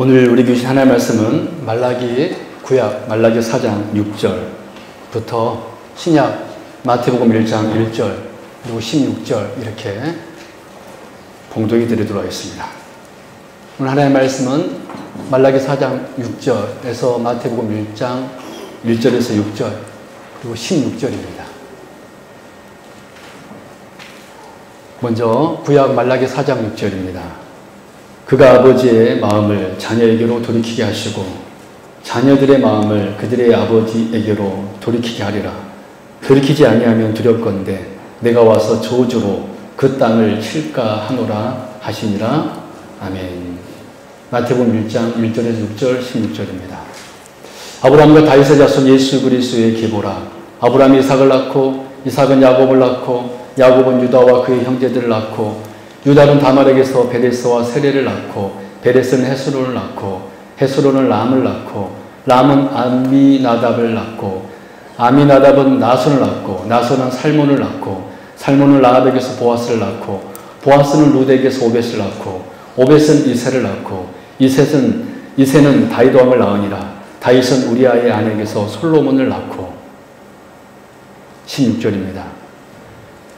오늘 우리 교신 하나의 말씀은 말라기 구약 말라기 4장 6절부터 신약 마태복음 1장 1절 그리고 16절 이렇게 봉독해 드리도록 하겠습니다. 오늘 하나의 말씀은 말라기 4장 6절에서 마태복음 1장 1절에서 6절 그리고 16절입니다. 먼저 구약 말라기 4장 6절입니다. 그가 아버지의 마음을 자녀에게로 돌이키게 하시고 자녀들의 마음을 그들의 아버지에게로 돌이키게 하리라. 돌이키지 아니하면 두렵건대 내가 와서 저주로 그 땅을 칠까 하노라 하시니라. 아멘. 마태복음 1장 1절에서 6절 16절입니다. 아브라함과 다윗의 자손 예수 그리스도의 계보라. 아브라함이 이삭을 낳고 이삭은 야곱을 낳고 야곱은 유다와 그의 형제들을 낳고 유다는 다말에게서 베레스와 세레를 낳고 베레스는 헤스론을 낳고 헤스론은 람을 낳고 람은 아미나답을 낳고 아미나답은 나손을 낳고 나손은 살몬을 낳고 살몬은 라합에게서 보아스를 낳고 보아스는 룻에게서 오벳을 낳고 오벳은 이새를 낳고 이새는 다윗 왕을 낳으니라. 다윗은 우리아의 아내에게서 솔로몬을 낳고 16절입니다.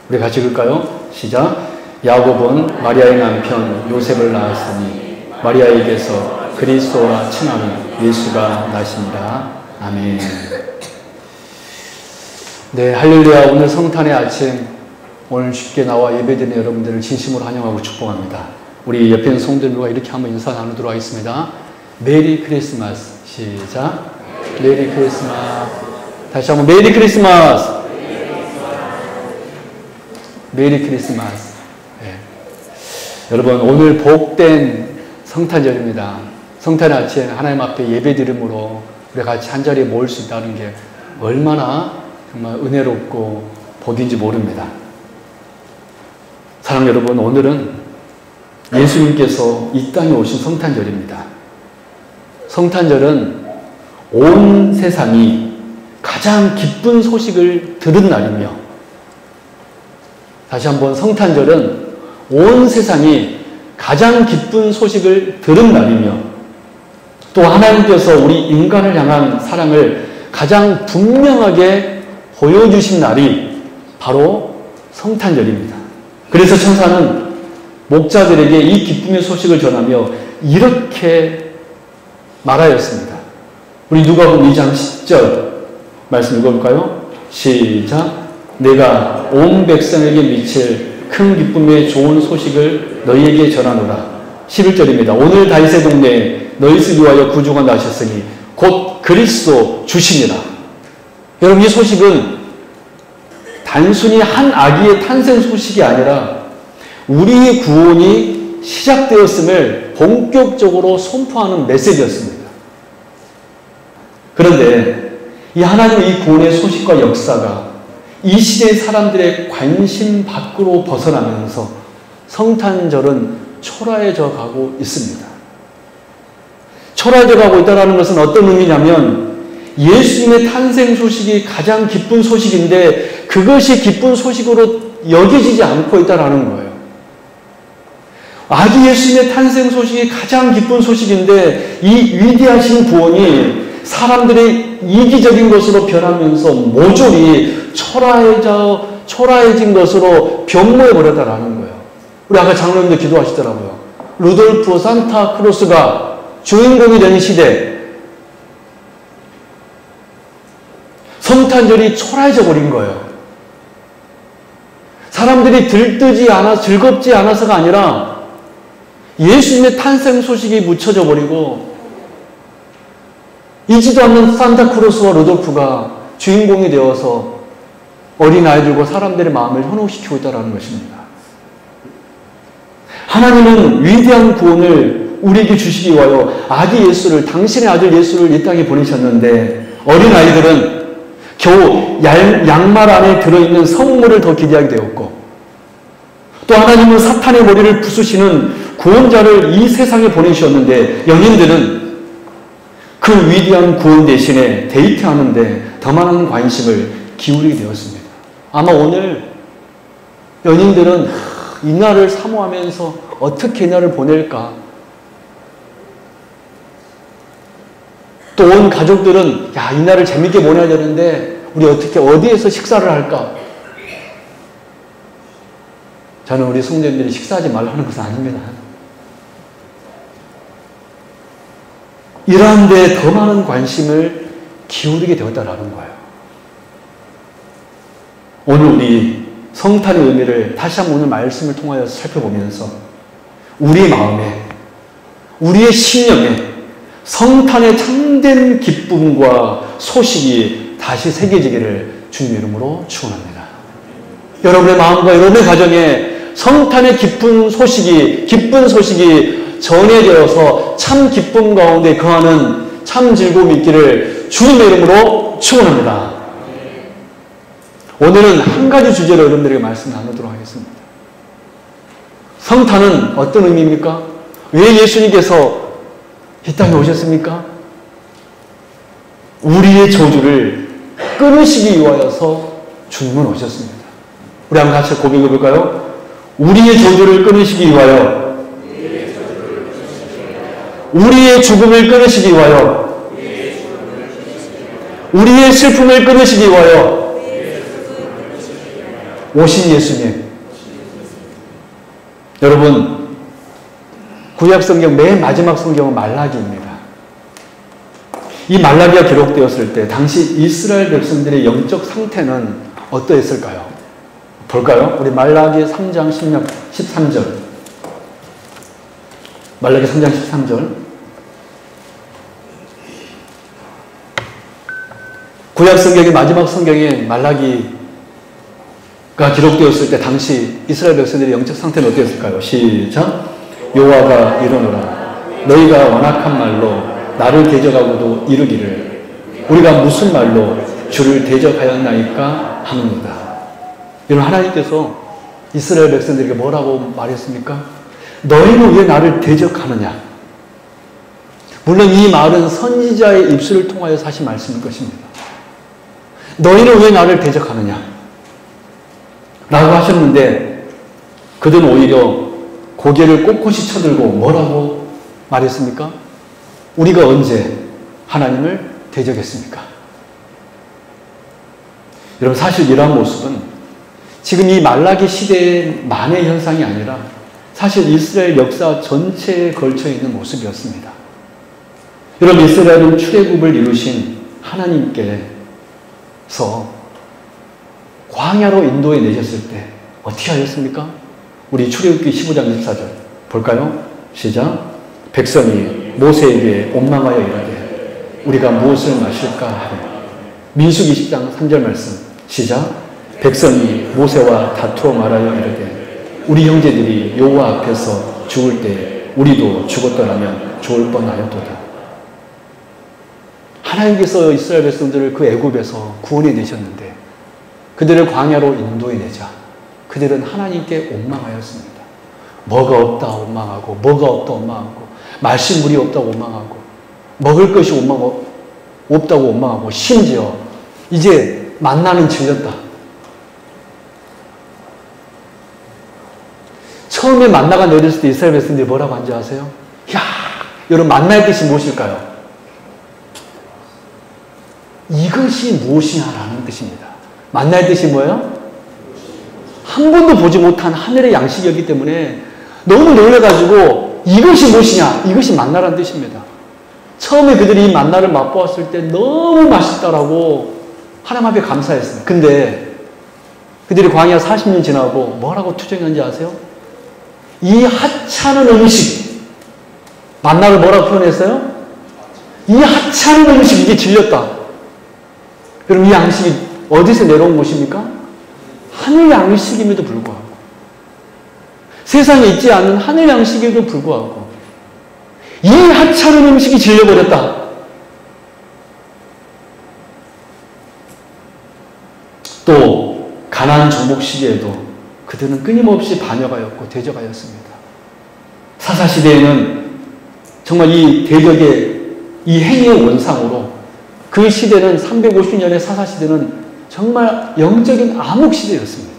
우리 같이 읽을까요? 시작. 야곱은 마리아의 남편 요셉을 낳았으니 마리아에게서 그리스도라 칭하는 예수가 나시니라. 아멘. 네, 할렐루야. 오늘 성탄의 아침, 오늘 쉽게 나와 예배드리는 여러분들을 진심으로 환영하고 축복합니다. 우리 옆에 있는 성도들과 이렇게 한번 인사 나누도록 하겠습니다. 메리 크리스마스. 시작. 메리 크리스마스. 다시 한번 메리 크리스마스. 메리 크리스마스. 네. 여러분, 오늘 복된 성탄절입니다. 성탄의 아침 하나님 앞에 예배드림으로 우리 같이 한자리에 모일 수 있다는 게 얼마나 정말 은혜롭고 복인지 모릅니다. 사랑 여러분, 오늘은 예수님께서 이 땅에 오신 성탄절입니다. 성탄절은 온 세상이 가장 기쁜 소식을 들은 날이며, 다시 한번 성탄절은 온 세상이 가장 기쁜 소식을 들은 날이며 또 하나님께서 우리 인간을 향한 사랑을 가장 분명하게 보여주신 날이 바로 성탄절입니다. 그래서 천사는 목자들에게 이 기쁨의 소식을 전하며 이렇게 말하였습니다. 우리 누가복음 2장 10절 말씀 읽어볼까요? 시작. 내가 온 백성에게 미칠 큰 기쁨의 좋은 소식을 너희에게 전하노라. 11절입니다. 오늘 다윗의 동네에 너희를 위하여 구주가 나셨으니 곧 그리스도 주시니라. 여러분, 이 소식은 단순히 한 아기의 탄생 소식이 아니라 우리의 구원이 시작되었음을 본격적으로 선포하는 메시지였습니다. 그런데 이 하나님의 이 구원의 소식과 역사가 이 시대의 사람들의 관심 밖으로 벗어나면서 성탄절은 초라해져 가고 있습니다. 초라해져 가고 있다는 것은 어떤 의미냐면 예수님의 탄생 소식이 가장 기쁜 소식인데 그것이 기쁜 소식으로 여겨지지 않고 있다는 거예요. 아기 예수님의 탄생 소식이 가장 기쁜 소식인데 이 위대하신 구원이 사람들의 이기적인 것으로 변하면서 모조리 초라해진 것으로 변모해버렸다라는 거예요. 우리 아까 장로님도 기도하시더라고요. 루돌프 산타크로스가 주인공이 된 시대, 성탄절이 초라해져 버린 거예요. 사람들이 들뜨지 않아 즐겁지 않아서가 아니라 예수님의 탄생 소식이 묻혀져 버리고 이지도 않는 산타크로스와 루돌프가 주인공이 되어서 어린아이들과 사람들의 마음을 현혹시키고 있다는 것입니다. 하나님은 위대한 구원을 우리에게 주시기 위하여 아기 예수를, 당신의 아들 예수를 이 땅에 보내셨는데 어린아이들은 겨우 양말 안에 들어있는 성물을 더 기대하게 되었고 또 하나님은 사탄의 머리를 부수시는 구원자를 이 세상에 보내주셨는데 연인들은 그 위대한 구원 대신에 데이트하는데 더 많은 관심을 기울이게 되었습니다. 아마 오늘 연인들은 이날을 사모하면서 어떻게 이날을 보낼까 또 온 가족들은 야, 이날을 재밌게 보내야 되는데 우리 어떻게 어디에서 식사를 할까? 저는 우리 성도님들이 식사하지 말라는 것은 아닙니다. 이러한 데에 더 많은 관심을 기울이게 되었다라는 거예요. 오늘 우리 성탄의 의미를 다시 한번 오늘 말씀을 통하여 살펴보면서 우리의 마음에, 우리의 심령에 성탄의 참된 기쁨과 소식이 다시 새겨지기를 주님의 이름으로 축원합니다. 여러분의 마음과 여러분의 가정에 성탄의 기쁜 소식이 전해져서 참 기쁨 가운데 거하는 참 즐거움이 있기를 주님의 이름으로 축원합니다. 오늘은 한 가지 주제로 여러분들에게 말씀 나누도록 하겠습니다. 성탄은 어떤 의미입니까? 왜 예수님께서 이 땅에 오셨습니까? 우리의 저주를 끊으시기 위하여서 주님은 오셨습니다. 우리 한번 같이 고백해 볼까요? 우리의 저주를 끊으시기 위하여, 우리의 죽음을 끊으시기 위하여, 우리의 슬픔을 끊으시기 위하여 오신 예수님. 여러분, 구약 성경 맨 마지막 성경은 말라기입니다. 이 말라기가 기록되었을 때 당시 이스라엘 백성들의 영적 상태는 어떠했을까요? 볼까요? 우리 말라기 3장 13절. 말라기 3장 13절. 구약 성경의 마지막 성경에 말라기가 기록되었을 때 당시 이스라엘 백성들의 영적 상태는 어떠했을까요? 시작. 여호와가 이르노라 너희가 완악한 말로 나를 대적하고도 이르기를 우리가 무슨 말로 주를 대적하였나이까 하는도다. 여러분, 하나님께서 이스라엘 백성들에게 뭐라고 말했습니까? 너희는 왜 나를 대적하느냐? 물론 이 말은 선지자의 입술을 통하여 하신 말씀일 것입니다. 너희는 왜 나를 대적하느냐? 라고 하셨는데 그들은 오히려 고개를 꼿꼿이 쳐들고 뭐라고 말했습니까? 우리가 언제 하나님을 대적했습니까? 여러분, 사실 이러한 모습은 지금 이 말라기 시대의 만의 현상이 아니라 사실 이스라엘 역사 전체에 걸쳐 있는 모습이었습니다. 여러분, 이스라엘은 출애굽을 이루신 하나님께서 광야로 인도해 내셨을 때 어떻게 하셨습니까? 우리 출애굽기 15장 24절 볼까요? 시작. 백성이 모세에게 원망하여 이르되 우리가 무엇을 마실까 하되 민수기 20장 3절 말씀 시작. 백성이 모세와 다투어 말하여 이르되 우리 형제들이 여호와 앞에서 죽을 때 우리도 죽었더라면 좋을 뻔하였도다. 하나님께서 이스라엘 백성들을 그 애굽에서 구원해 내셨는데 그들을 광야로 인도해 내자 그들은 하나님께 원망하였습니다. 뭐가 없다 원망하고 뭐가 없다 원망하고 말씀물이 없다고 원망하고 먹을 것이 없다고 원망하고 심지어 이제 만나는 질렸다. 처음에 만나가 내렸을 때 이스라엘 백성들이 뭐라고 한지 아세요? 야, 여러분 만나의 뜻이 무엇일까요? 이것이 무엇이냐라는 뜻입니다. 만나의 뜻이 뭐예요? 한 번도 보지 못한 하늘의 양식이었기 때문에 너무 놀라가지고 이것이 무엇이냐? 이것이 만나라는 뜻입니다. 처음에 그들이 이 만나를 맛보았을 때 너무 맛있다라고 하나님 앞에 감사했어요. 근데 그들이 광야 40년 지나고 뭐라고 투정했는지 아세요? 이 하찮은 음식, 만나를 뭐라고 표현했어요? 이 하찮은 음식, 이게 질렸다. 그럼 이 양식이 어디서 내려온 것입니까? 하늘 양식임에도 불구하고, 세상에 있지 않는 하늘 양식에도 불구하고 이 하찮은 음식이 질려버렸다. 또 가나안 정복 시기에도 그들은 끊임없이 반역하였고 대적하였습니다. 사사시대에는 정말 이 대적의 이 행위의 원상으로 그 시대는 350년의 사사시대는 정말 영적인 암흑시대였습니다.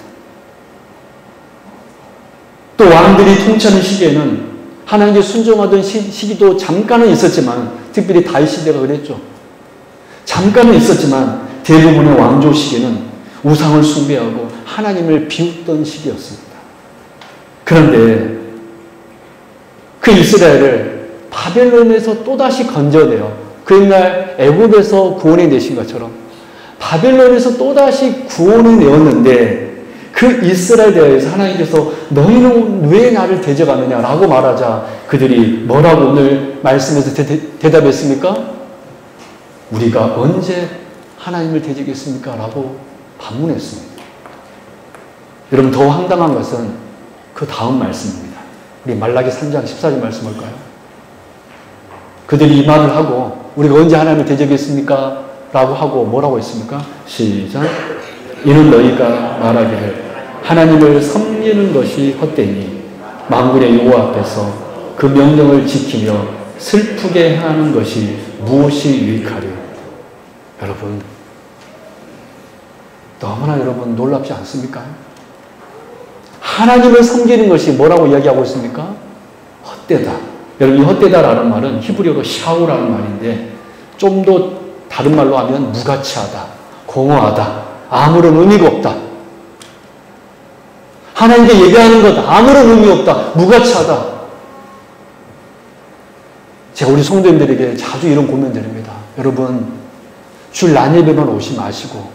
또 왕들이 통치하는 시기에는 하나님께 순종하던 시기도 잠깐은 있었지만 특별히 다윗 시대가 그랬죠. 잠깐은 있었지만 대부분의 왕조 시기는 우상을 숭배하고 하나님을 비웃던 시기였습니다. 그런데 그 이스라엘을 바벨론에서 또다시 건져내어 그 옛날 애굽에서 구원해 내신 것처럼 바벨론에서 또다시 구원해 내었는데 그 이스라엘 대하여서 하나님께서 너희는 왜 나를 대적하느냐라고 말하자 그들이 뭐라고 오늘 말씀에서 대답했습니까? 우리가 언제 하나님을 대적했습니까? 라고 반문했습니다. 여러분 더 황당한 것은 그 다음 말씀입니다. 우리 말라기 3장 14절 말씀 볼까요? 그들이 이 말을 하고 우리가 언제 하나님을 대적했습니까? 라고 하고 뭐라고 했습니까? 시작. 이는 너희가 말하기를 하나님을 섬기는 것이 헛되니 만군의 여호와 앞에서 그 명령을 지키며 슬프게 하는 것이 무엇이 유익하려. 여러분 너무나 여러분 놀랍지 않습니까? 하나님을 섬기는 것이 뭐라고 이야기하고 있습니까? 헛되다. 여러분 이 헛되다라는 말은 히브리어로 샤우라는 말인데 좀 더 다른 말로 하면 무가치하다, 공허하다, 아무런 의미가 없다. 하나님께 예배하는 것 아무런 의미 없다, 무가치하다. 제가 우리 성도님들에게 자주 이런 고민드립니다. 여러분 주일 낮 예배만 오지 마시고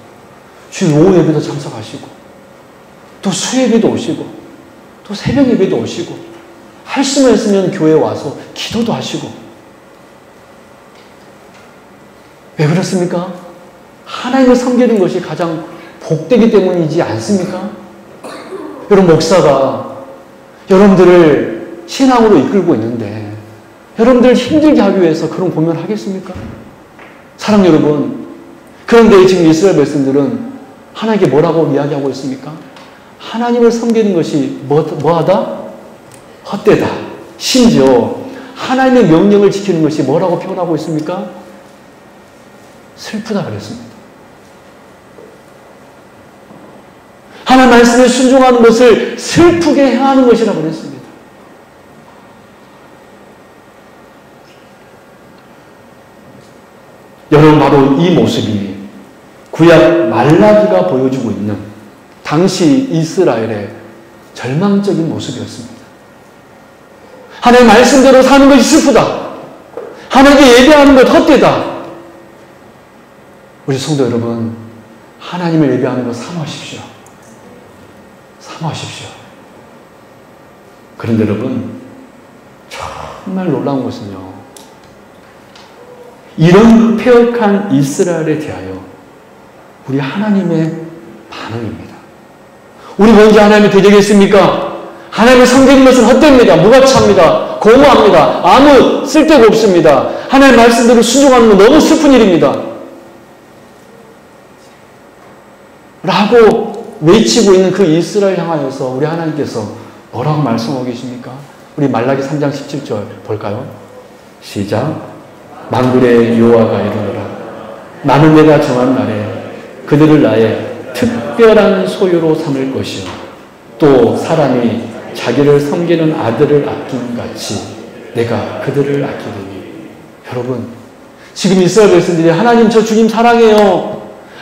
주일 오후 예배도 참석하시고 또 수예배도 오시고 또 새벽 예배도 오시고 할 수만 있으면 교회에 와서 기도도 하시고 왜 그렇습니까? 하나님을 섬기는 것이 가장 복되기 때문이지 않습니까? 여러분 목사가 여러분들을 신앙으로 이끌고 있는데 여러분들 힘들게 하기 위해서 그런 고민을 하겠습니까? 사랑 여러분, 그런데 지금 이스라엘 백성들은 하나님께 뭐라고 이야기하고 있습니까? 하나님을 섬기는 것이 뭐하다? 헛되다. 심지어 하나님의 명령을 지키는 것이 뭐라고 표현하고 있습니까? 슬프다 그랬습니다. 하나님 말씀에 순종하는 것을 슬프게 해하는 것이라고 그랬습니다. 여러분 바로 이 모습이 구약 말라기가 보여주고 있는 당시 이스라엘의 절망적인 모습이었습니다. 하나님의 말씀대로 사는 것이 슬프다. 하나님께 예배하는 것 헛되다. 우리 성도 여러분, 하나님을 예배하는 것 사모하십시오. 사모하십시오. 그런데 여러분, 정말 놀라운 것은요, 이런 폐역한 이스라엘에 대하여 우리 하나님의 반응입니다. 우리 언제 하나님을 대적했습니까? 하나님을 섬기는 것은 헛됩니다. 무가치합니다. 공허합니다. 아무 쓸데가 없습니다. 하나님의 말씀대로 순종하는 건 너무 슬픈 일입니다. 라고 외치고 있는 그 이스라엘 향하여서 우리 하나님께서 뭐라고 말씀하고 계십니까? 우리 말라기 3장 17절 볼까요? 시작. 만군의 여호와가 이르노라. 나는 내가 정한 날에 그들을 나의 특별한 소유로 삼을 것이요 또 사람이 자기를 섬기는 아들을 아끼는 같이 내가 그들을 아끼리니. 여러분 지금 이스라엘 백성들이 하나님 저 주님 사랑해요.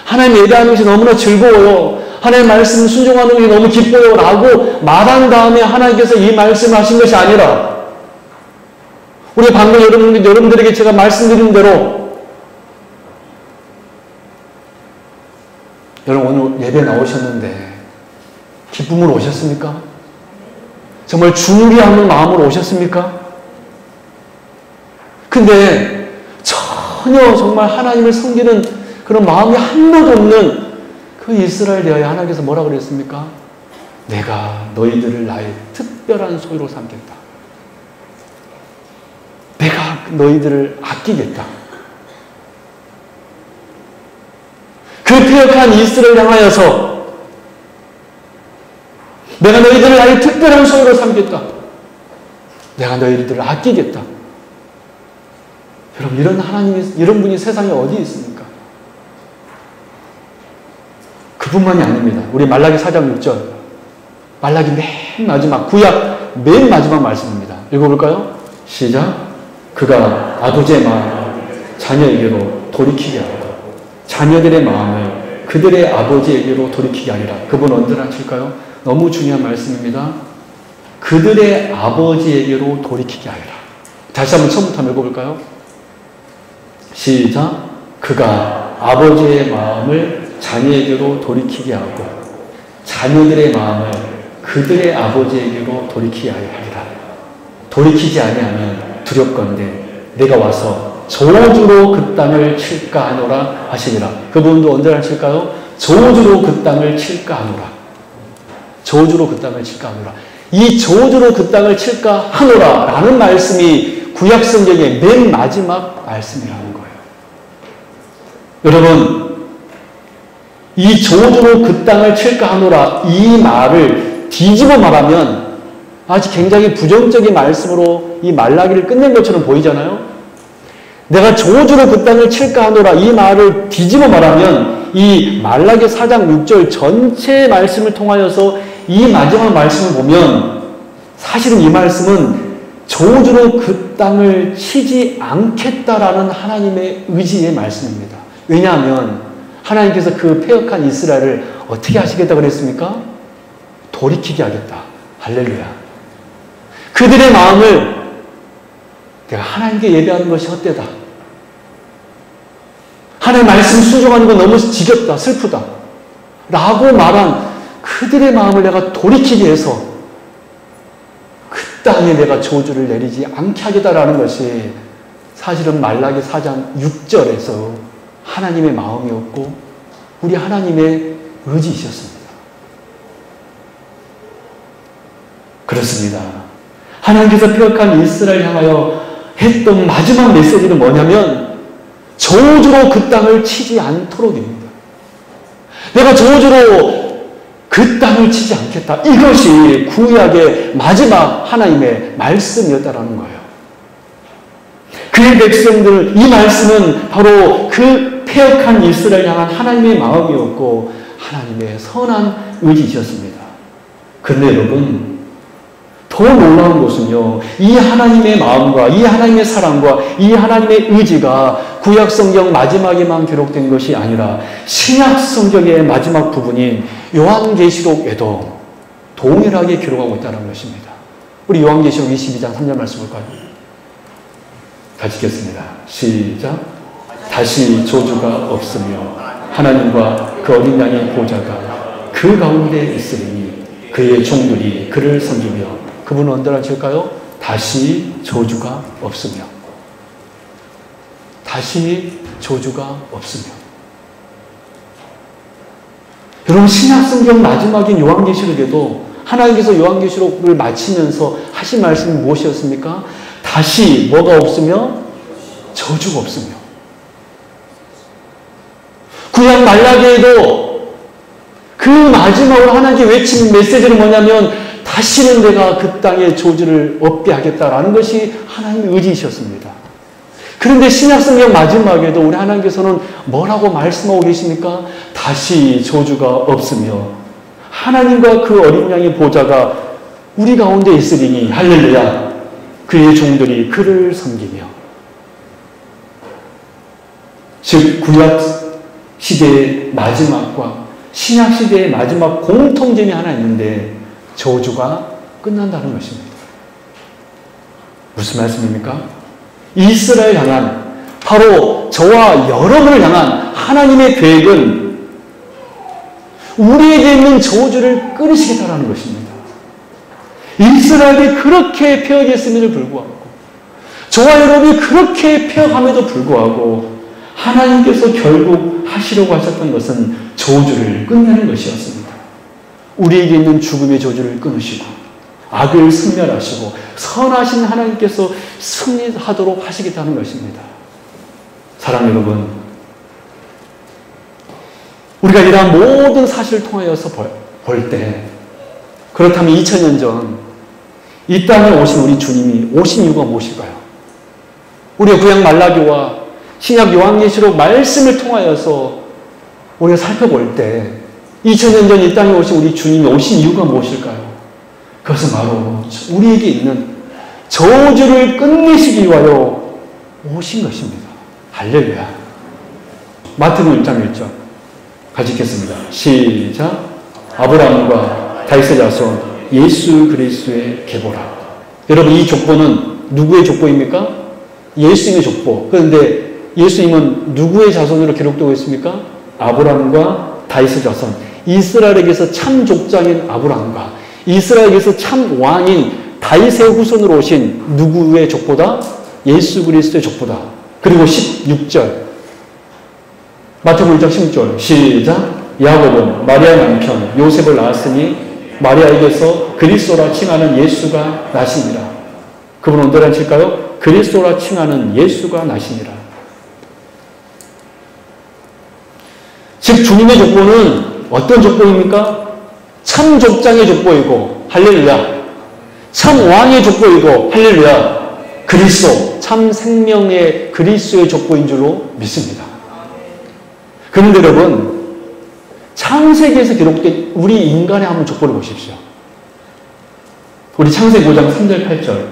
하나님 예배하는 것이 너무나 즐거워요. 하나님 말씀 순종하는 것이 너무 기뻐요. 라고 말한 다음에 하나님께서 이 말씀을 하신 것이 아니라 우리 방금 여러분들에게 제가 말씀드린 대로 여러분 오늘 예배 나오셨는데 기쁨으로 오셨습니까? 정말 준비하는 마음으로 오셨습니까? 근데 전혀 정말 하나님을 섬기는 그런 마음이 하나도 없는 그 이스라엘 대하여 하나님께서 뭐라고 그랬습니까? 내가 너희들을 나의 특별한 소유로 삼겠다. 내가 너희들을 아끼겠다. 그 폐역한 이스라엘 향하여서 내가 너희들을 나의 특별한 소유로 삼겠다. 내가 너희들을 아끼겠다. 여러분 이런 하나님이 이런 분이 세상에 어디 있습니까? 그뿐만이 아닙니다. 우리 말라기 4장 6절 말라기 맨 마지막 구약 맨 마지막 말씀입니다. 읽어볼까요? 시작. 그가 아버지의 마음을 자녀에게로 돌이키게 하고 자녀들의 마음을 그들의 아버지에게로 돌이키게 하리라. 그분 언제나 칠까요? 너무 중요한 말씀입니다. 그들의 아버지에게로 돌이키게 하리라. 다시 한번 처음부터 한번 읽어볼까요? 시작. 그가 아버지의 마음을 자녀에게로 돌이키게 하고 자녀들의 마음을 그들의 아버지에게로 돌이키게 하리라. 돌이키지 아니하면 두렵건대 내가 와서 저주로 그 땅을 칠까 하노라 하시니라. 그분도 언제나 칠까요? 저주로 그 땅을 칠까 하노라. 저주로 그 땅을 칠까 하노라. 이 저주로 그 땅을 칠까 하노라 라는 말씀이 구약성경의 맨 마지막 말씀이라는 거예요. 여러분, 이 저주로 그 땅을 칠까 하노라 이 말을 뒤집어 말하면 아주 굉장히 부정적인 말씀으로 이 말라기를 끝낸 것처럼 보이잖아요. 내가 저주로 그 땅을 칠까 하노라 이 말을 뒤집어 말하면 이 말라기 4장 6절 전체 말씀을 통하여서 이 마지막 말씀을 보면 사실은 이 말씀은 저주로 그 땅을 치지 않겠다라는 하나님의 의지의 말씀입니다. 왜냐하면 하나님께서 그 패역한 이스라엘을 어떻게 하시겠다고 그랬습니까? 돌이키게 하겠다. 할렐루야. 그들의 마음을 내가 하나님께 예배하는 것이 헛되다. 하나님 말씀 순종하는 건 너무 지겹다. 슬프다. 라고 말한 그들의 마음을 내가 돌이키게 해서 그 땅에 내가 저주를 내리지 않게 하겠다라는 것이 사실은 말라기 4장 6절에서 하나님의 마음이었고 우리 하나님의 의지이셨습니다. 그렇습니다. 하나님께서 패역한 이스라엘 향하여 했던 마지막 메시지는 뭐냐면 저주로 그 땅을 치지 않도록입니다. 내가 저주로 그 땅을 치지 않겠다. 이것이 구약의 마지막 하나님의 말씀이었다라는 거예요. 그의 백성들, 이 말씀은 바로 그 패역한 이스라엘 향한 하나님의 마음이었고 하나님의 선한 의지이셨습니다. 그런데 여러분, 더 놀라운 것은요, 이 하나님의 마음과 이 하나님의 사랑과 이 하나님의 의지가 구약 성경 마지막에만 기록된 것이 아니라 신약 성경의 마지막 부분인 요한계시록에도 동일하게 기록하고 있다는 것입니다. 우리 요한계시록 22장 3절 말씀 볼까요? 같이 읽겠습니다. 시작. 다시 저주가 없으며 하나님과 그 어린 양의 보좌가 그 가운데 있으리니 그의 종들이 그를 섬기며 그분은 언제나 칠까요? 다시 저주가 없으며. 다시 저주가 없으며. 여러분, 신약성경 마지막인 요한계시록에도 하나님께서 요한계시록을 마치면서 하신 말씀이 무엇이었습니까? 다시 뭐가 없으며? 저주가 없으며. 구약 말라기에도 그 마지막으로 하나님께 외치는 메시지는 뭐냐면 다시는 내가 그 땅에 저주를 없게 하겠다라는 것이 하나님의 의지이셨습니다. 그런데 신약성경 마지막에도 우리 하나님께서는 뭐라고 말씀하고 계십니까? 다시 저주가 없으며 하나님과 그 어린 양의 보좌가 우리 가운데 있으리니 할렐루야. 그의 종들이 그를 섬기며. 즉 구약 시대의 마지막과 신약 시대의 마지막 공통점이 하나 있는데 저주가 끝난다는 것입니다. 무슨 말씀입니까? 이스라엘 향한 바로 저와 여러분을 향한 하나님의 계획은 우리에게 있는 저주를 끊으시겠다는 것입니다. 이스라엘이 그렇게 패역했음에도 불구하고 저와 여러분이 그렇게 패역함에도 불구하고 하나님께서 결국 하시려고 하셨던 것은 저주를 끝내는 것이었습니다. 우리에게 있는 죽음의 저주를 끊으시고 악을 승멸하시고 선하신 하나님께서 승리하도록 하시겠다는 것입니다. 사랑하는 여러분, 우리가 이러한 모든 사실을 통하여서 볼 때 그렇다면 2000년 전 이 땅에 오신 우리 주님이 오신 이유가 무엇일까요? 우리가 구약 말라기와 신약 요한계시록 말씀을 통하여서 우리가 살펴볼 때 2000년 전 이 땅에 오신 우리 주님이 오신 이유가 무엇일까요? 그것은 바로 우리에게 있는 저주를 끝내시기 위하여 오신 것입니다. 할렐루야. 마태복음 1장 1절. 같이 읽겠습니다. 시작. 아브라함과 다윗의 자손 예수 그리스도의 계보라. 여러분, 이 족보는 누구의 족보입니까? 예수님의 족보. 그런데 예수님은 누구의 자손으로 기록되고 있습니까? 아브라함과 다윗의 자손. 이스라엘에게서 참 족장인 아브라함과 이스라엘에게서 참 왕인 다윗의 후손으로 오신 누구의 족보다? 예수 그리스도의 족보다. 그리고 16절. 마태복음 1장 16절. 시작. 야곱은 마리아 남편 요셉을 낳았으니 마리아에게서 그리스도라 칭하는 예수가 나시니라. 그분은 언제라 칠까요? 그리스도라 칭하는 예수가 나시니라. 즉 주님의 족보는 어떤 족보입니까? 참 족장의 족보이고 할렐루야. 참 왕의 족보이고 할렐루야. 그리스도 참 생명의 그리스도의 족보인 줄로 믿습니다. 그런데 여러분, 창세기에서 기록된 우리 인간의 한번 족보를 보십시오. 우리 창세기 5장 3절 8절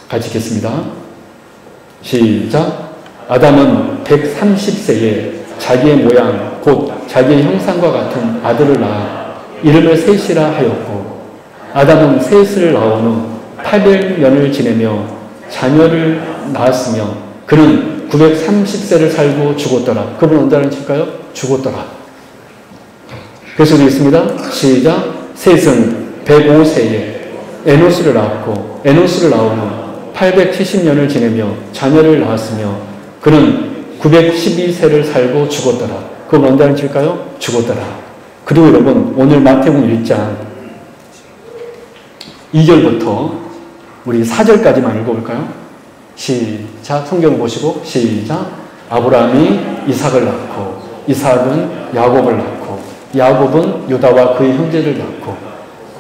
같이 읽겠습니다. 시작. 아담은 130세에 자기의 모양 곧 자기의 형상과 같은 아들을 낳아 이름을 셋이라 하였고, 아담은 셋을 낳은 후 800년을 지내며 자녀를 낳았으며 그는 930세를 살고 죽었더라. 그분 언제라는 칠까요? 죽었더라. 그래서 우리 있습니다. 시작. 셋은 105세에 에노스를 낳았고 에노스를 낳은 후 870년을 지내며 자녀를 낳았으며 그는 912세를 살고 죽었더라. 그건 언제라는 칠까요? 죽었더라. 그리고 여러분, 오늘 마태복음 1장 2절부터 우리 4절까지만 읽어볼까요? 시작. 성경을 보시고 시작. 아브라함이 이삭을 낳고 이삭은 야곱을 낳고 야곱은 유다와 그의 형제를 낳고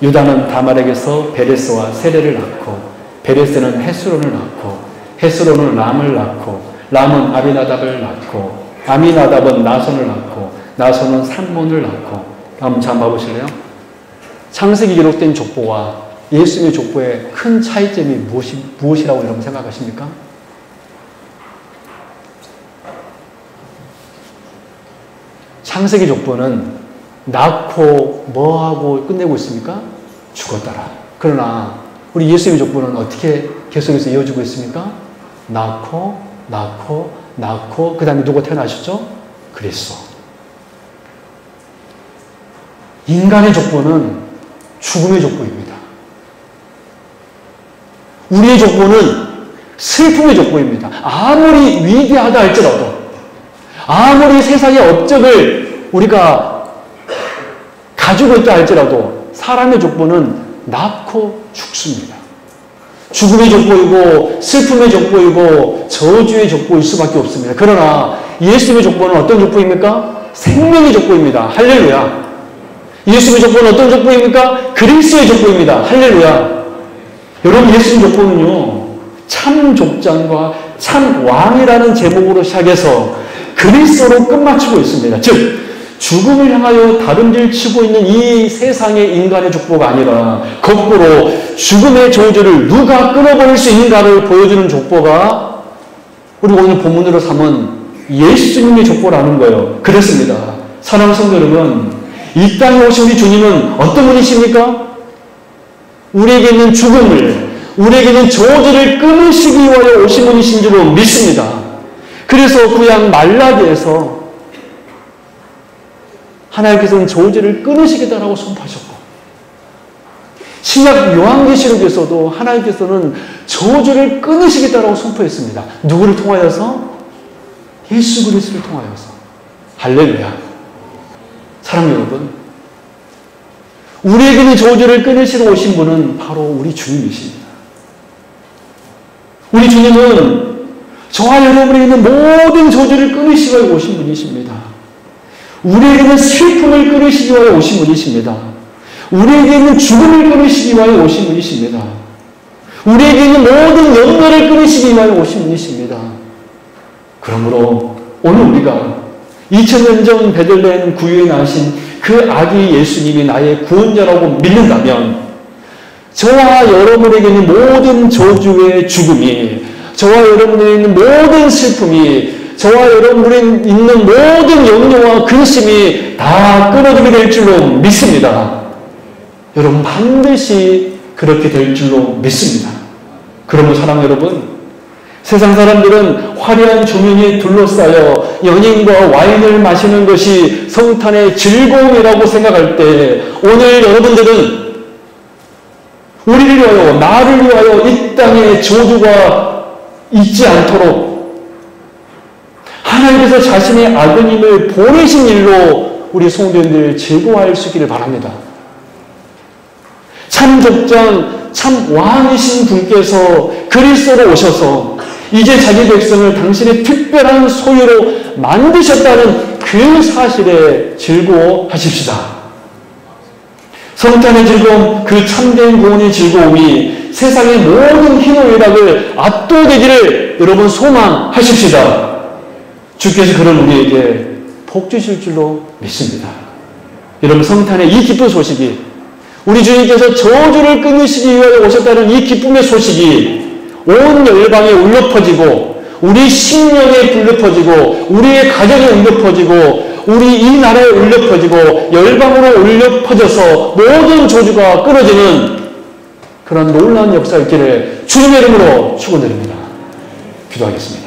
유다는 다말에게서 베레스와 세레를 낳고 베레스는 헤스론을 낳고 헤스론은 람을 낳고 람은 아미나답을 낳고 아미나답은 나손을 낳고 나손은 삼몬을 낳고. 한번 잘 봐보실래요? 창세기 기록된 족보와 예수님의 족보의 큰 차이점이 무엇이라고 여러분 생각하십니까? 창세기 족보는 낳고 뭐하고 끝내고 있습니까? 죽었더라. 그러나 우리 예수님의 족보는 어떻게 계속해서 이어지고 있습니까? 낳고 그 다음에 누가 태어나셨죠? 그리스도. 인간의 족보는 죽음의 족보입니다. 우리의 족보는 슬픔의 족보입니다. 아무리 위대하다 할지라도, 아무리 세상의 업적을 우리가 가지고 있다 할지라도 사람의 족보는 낳고 죽습니다. 죽음의 족보이고 슬픔의 족보이고 저주의 족보일 수밖에 없습니다. 그러나 예수님의 족보는 어떤 족보입니까? 생명의 족보입니다. 할렐루야. 예수님의 족보는 어떤 족보입니까? 그리스도의 족보입니다. 할렐루야. 여러분, 예수님 족보는요, 참 족장과 참 왕이라는 제목으로 시작해서 그리스도로 끝마치고 있습니다. 즉 죽음을 향하여 다름질 치고 있는 이 세상의 인간의 족보가 아니라 거꾸로 죽음의 저주를 누가 끊어버릴 수 있는가를 보여주는 족보가 우리 오늘 본문으로 삼은 예수님의 족보라는 거예요. 그렇습니다. 사랑하는 성도 여러분, 이 땅에 오신 우리 주님은 어떤 분이십니까? 우리에게 있는 죽음을, 우리에게 있는 저주를 끊으시기 위하여 오신 분이신 줄로 믿습니다. 그래서 구약 말라기에서 하나님께서는 저주를 끊으시겠다라고 선포하셨고, 신약 요한계시록에서도 하나님께서는 저주를 끊으시겠다라고 선포했습니다. 누구를 통하여서? 예수 그리스도를 통하여서. 할렐루야. 사랑하는 여러분, 우리에게는 저주를 끊으시러 오신 분은 바로 우리 주님이십니다. 우리 주님은 저와 여러분에게 있는 모든 저주를 끊으시기 위해 오신 분이십니다. 우리에게는 슬픔을 끊으시기 위해 오신 분이십니다. 우리에게 있는 죽음을 끊으시기 위해 오신 분이십니다. 우리에게 있는 모든 염려를 끊으시기 위해 오신 분이십니다. 그러므로 오늘 우리가 2000년 전 베들레헴 구유에 나신 그 아기 예수님이 나의 구원자라고 믿는다면 저와 여러분에게 있는 모든 저주의 죽음이, 저와 여러분에게 있는 모든 슬픔이, 저와 여러분들이 있는 모든 염려와 근심이 다 끊어지게 될 줄로 믿습니다. 여러분 반드시 그렇게 될 줄로 믿습니다. 그러면 사랑 여러분, 세상 사람들은 화려한 조명에 둘러싸여 연인과 와인을 마시는 것이 성탄의 즐거움이라고 생각할 때, 오늘 여러분들은 우리를 위하여, 나를 위하여 이 땅에 저주가 있지 않도록 하나님께서 자신의 아드님을 보내신 일로 우리 성도님들 즐거워할 수 있기를 바랍니다. 참 족장, 참 왕이신 분께서 그리스도로 오셔서 이제 자기 백성을 당신의 특별한 소유로 만드셨다는 그 사실에 즐거워하십시다. 성탄의 즐거움, 그 참된 구원의 즐거움이 세상의 모든 희노애락을 압도되기를 여러분 소망하십시다. 주께서 그런 우리에게 복 주실 줄로 믿습니다. 여러분, 성탄의 이 기쁜 소식이, 우리 주님께서 저주를 끊으시기 위하여 오셨다는 이 기쁨의 소식이 온 열방에 울려 퍼지고, 우리 심령에 불려 퍼지고, 우리의 가정에 울려 퍼지고, 우리 이 나라에 울려 퍼지고, 열방으로 울려 퍼져서 모든 저주가 끊어지는 그런 놀라운 역사 있기를 주님의 이름으로 축원드립니다. 기도하겠습니다.